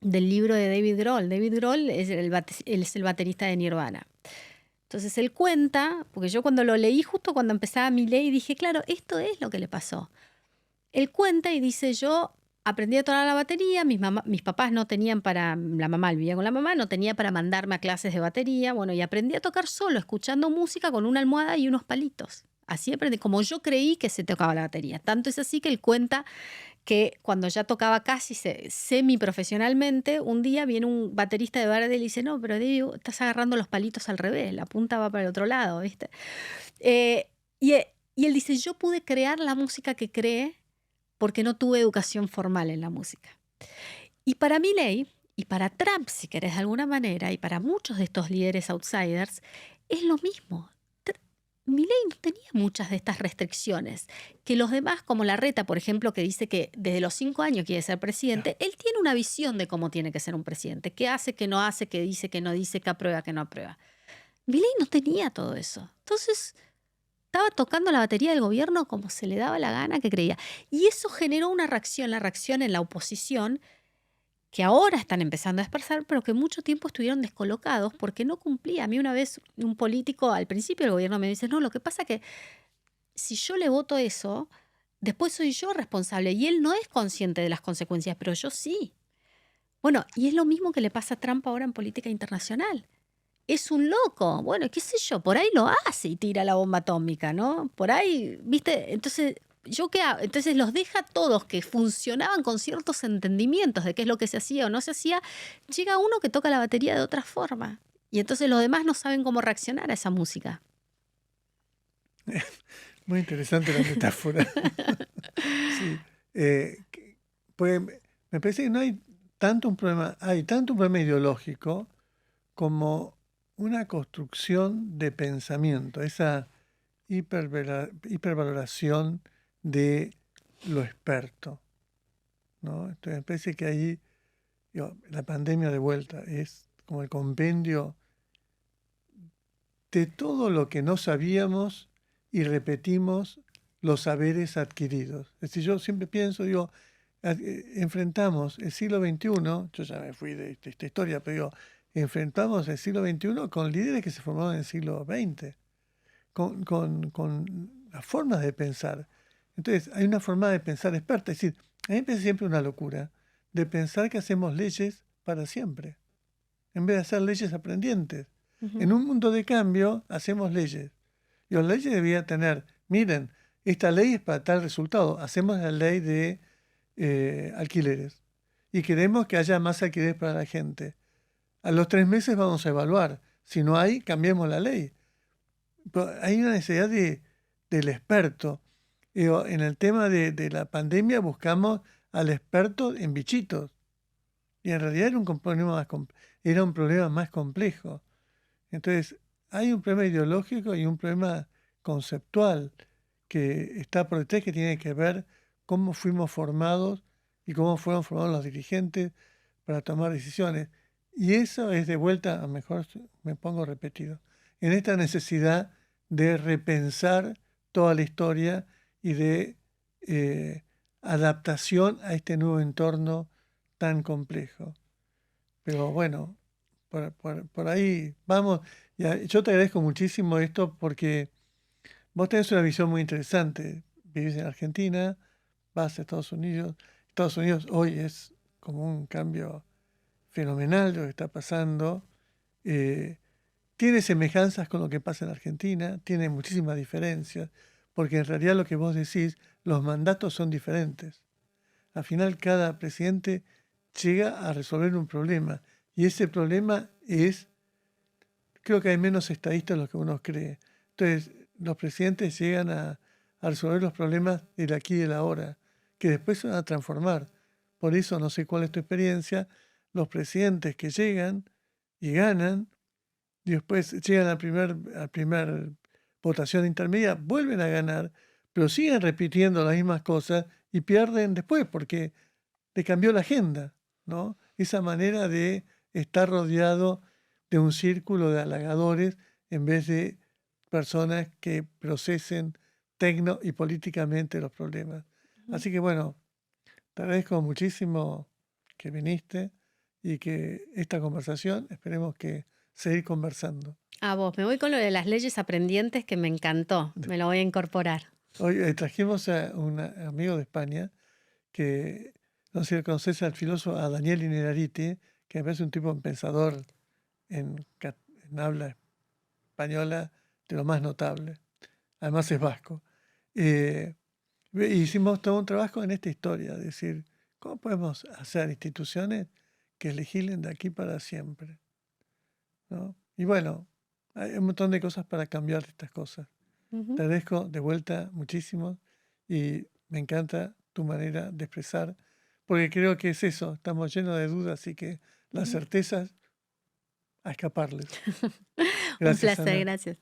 del libro de David Grohl. David Grohl es el baterista de Nirvana. Entonces él cuenta, porque yo cuando lo leí, justo cuando empezaba Milei, dije, claro, esto es lo que le pasó. Él cuenta y dice, yo aprendí a tocar la batería, mis papás no tenían para, la mamá vivía con la mamá, no tenía para mandarme a clases de batería, bueno, y aprendí a tocar solo, escuchando música con una almohada y unos palitos. Así aprendí, como yo creí que se tocaba la batería. Tanto es así que él cuenta que cuando ya tocaba casi semiprofesionalmente, un día viene un baterista de Verde y le dice, no, pero David, estás agarrando los palitos al revés, la punta va para el otro lado, ¿viste? Eh, y, y él dice, yo pude crear la música que creé porque no tuve educación formal en la música. Y para Milei, y para Trump, si querés de alguna manera, y para muchos de estos líderes outsiders, es lo mismo. Milei no tenía muchas de estas restricciones, que los demás, como Larreta, por ejemplo, que dice que desde los 5 años quiere ser presidente, él tiene una visión de cómo tiene que ser un presidente, qué hace, qué no hace, qué dice, qué no dice, qué aprueba, qué no aprueba. Milei no tenía todo eso. Entonces, estaba tocando la batería del gobierno como se le daba la gana que creía. Y eso generó una reacción, la reacción en la oposición, que ahora están empezando a dispersar, pero que mucho tiempo estuvieron descolocados porque no cumplía. A mí una vez un político al principio del gobierno me dice, no, lo que pasa es que si yo le voto eso, después soy yo responsable y él no es consciente de las consecuencias, pero yo sí. Bueno, y es lo mismo que le pasa a Trump ahora en política internacional. Es un loco, bueno, qué sé yo, por ahí lo hace y tira la bomba atómica, ¿no? Por ahí, ¿viste? Entonces, ¿yo qué hago? Entonces los deja todos que funcionaban con ciertos entendimientos de qué es lo que se hacía o no se hacía. Llega uno que toca la batería de otra forma. Y entonces los demás no saben cómo reaccionar a esa música. Muy interesante la metáfora. Sí. Pues me parece que no hay tanto un problema, hay tanto un problema ideológico como una construcción de pensamiento, esa hipervaloración de lo experto, ¿no? Entonces me parece que ahí la pandemia de vuelta es como el compendio de todo lo que no sabíamos y repetimos los saberes adquiridos. Es decir, yo siempre pienso, digo, enfrentamos el siglo XXI, yo ya me fui de esta historia, pero digo, enfrentamos el siglo XXI con líderes que se formaron en el siglo XX, con las formas de pensar. Entonces, hay una forma de pensar experta. Es decir, a mí me parece siempre una locura de pensar que hacemos leyes para siempre, en vez de hacer leyes aprendientes. En un mundo de cambio, hacemos leyes. Y las leyes deberían tener, miren, esta ley es para tal resultado. Hacemos la ley de alquileres. Y queremos que haya más alquileres para la gente. A los 3 meses vamos a evaluar. Si no hay, cambiemos la ley. Pero hay una necesidad del experto. En el tema de la pandemia buscamos al experto en bichitos. Y en realidad era un problema más complejo. Entonces, hay un problema ideológico y un problema conceptual que está por detrás, que tiene que ver cómo fuimos formados y cómo fueron formados los dirigentes para tomar decisiones. Y eso es de vuelta, a lo mejor me pongo repetido, en esta necesidad de repensar toda la historia y de adaptación a este nuevo entorno tan complejo. Pero bueno, por ahí vamos. Yo te agradezco muchísimo esto porque vos tenés una visión muy interesante. Vivís en Argentina, vas a Estados Unidos hoy es como un cambio fenomenal lo que está pasando. Tiene semejanzas con lo que pasa en Argentina, tiene muchísimas diferencias, porque en realidad lo que vos decís, los mandatos son diferentes. Al final cada presidente llega a resolver un problema y ese problema es, creo que hay menos estadistas de lo que uno cree. Entonces los presidentes llegan a resolver los problemas del aquí y del ahora, que después se van a transformar. Por eso, no sé cuál es tu experiencia, los presidentes que llegan y ganan, y después llegan a primer votación intermedia, vuelven a ganar, pero siguen repitiendo las mismas cosas y pierden después porque le cambió la agenda, ¿no? Esa manera de estar rodeado de un círculo de halagadores en vez de personas que procesen tecno y políticamente los problemas. Así que bueno, te agradezco muchísimo que viniste y que esta conversación, esperemos que seguir conversando. A vos, me voy con lo de las leyes aprendientes que me encantó, me lo voy a incorporar. Hoy trajimos a un amigo de España que, no sé si lo conoces, al filósofo, a Daniel Innerarity, que me parece un tipo pensador en habla española de lo más notable. Además es vasco. Hicimos todo un trabajo en esta historia, es decir, ¿cómo podemos hacer instituciones que legislen de aquí para siempre? ¿No? Y bueno, hay un montón de cosas para cambiar estas cosas. Te agradezco de vuelta muchísimo y me encanta tu manera de expresar, porque creo que es eso, estamos llenos de dudas, así que las certezas a escaparles. Un Gracias, placer, Ana. gracias.